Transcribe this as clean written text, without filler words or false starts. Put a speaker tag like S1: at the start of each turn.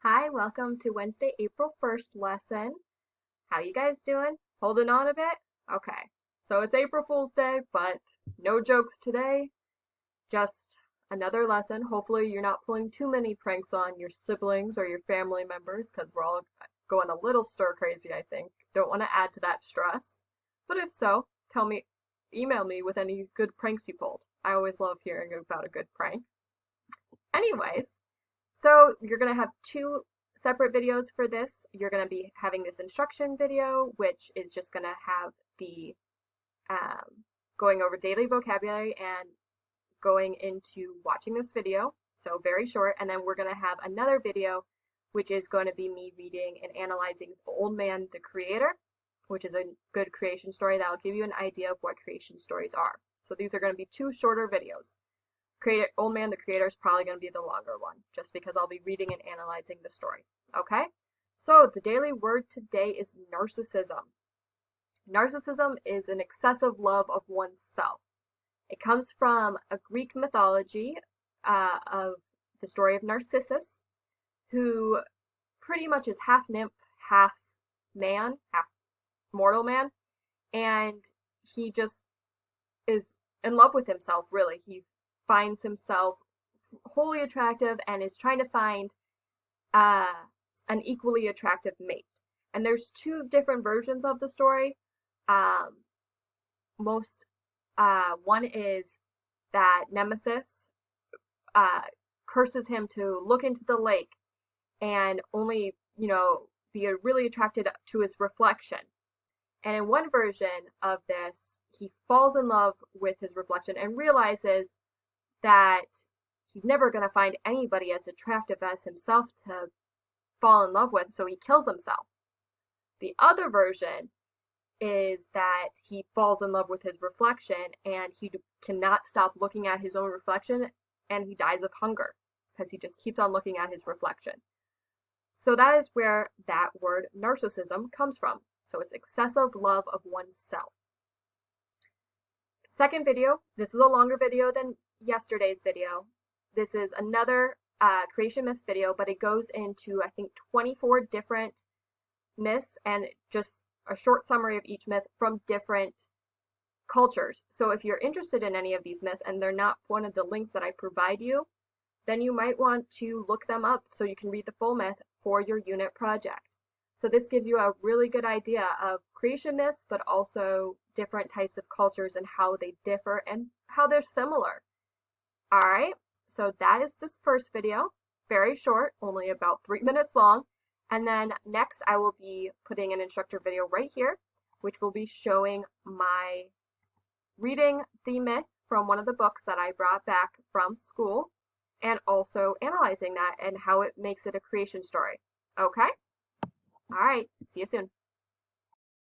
S1: Hi, welcome to Wednesday, April 1st lesson. How you guys doing? Holding on a bit? Okay. So it's April Fool's Day, but no jokes today. Just another lesson. Hopefully you're not pulling too many pranks on your siblings or your family members because we're all going a little stir crazy, I think. Don't want to add to that stress. But if so, email me with any good pranks you pulled. I always love hearing about a good prank. Anyways, so you're going to have two separate videos for this. You're going to be having this instruction video, which is just going to have the going over daily vocabulary and going into watching this video. So very short. And then we're going to have another video, which is going to be me reading and analyzing Old Man the Creator, which is a good creation story that will give you an idea of what creation stories are. So these are going to be two shorter videos. Old Man the Creator is probably going to be the longer one, just because I'll be reading and analyzing the story. Okay? So the daily word today is narcissism. Narcissism is an excessive love of oneself. It comes from a Greek mythology of the story of Narcissus, who pretty much is half nymph, half man, half mortal man, and he just is in love with himself, really. He finds himself wholly attractive and is trying to find an equally attractive mate. And there's two different versions of the story. One is that Nemesis curses him to look into the lake and only, be really attracted to his reflection. And in one version of this, he falls in love with his reflection and realizes that he's never going to find anybody as attractive as himself to fall in love with, so he kills himself. The other version is that he falls in love with his reflection and he cannot stop looking at his own reflection and he dies of hunger because he just keeps on looking at his reflection. So that is where that word narcissism comes from. So it's excessive love of oneself. Second video, this is a longer video than yesterday's video. This is another creation myths video, but it goes into, I think, 24 different myths and just a short summary of each myth from different cultures. So if you're interested in any of these myths and they're not one of the links that I provide you, then you might want to look them up so you can read the full myth for your unit project. So this gives you a really good idea of creation myths, but also different types of cultures and how they differ and how they're similar. Alright, so that is this first video. Very short, only about 3 minutes long. And then next I will be putting an instructor video right here, which will be showing my reading the myth from one of the books that I brought back from school, and also analyzing that and how it makes it a creation story. Okay? Alright, see you soon.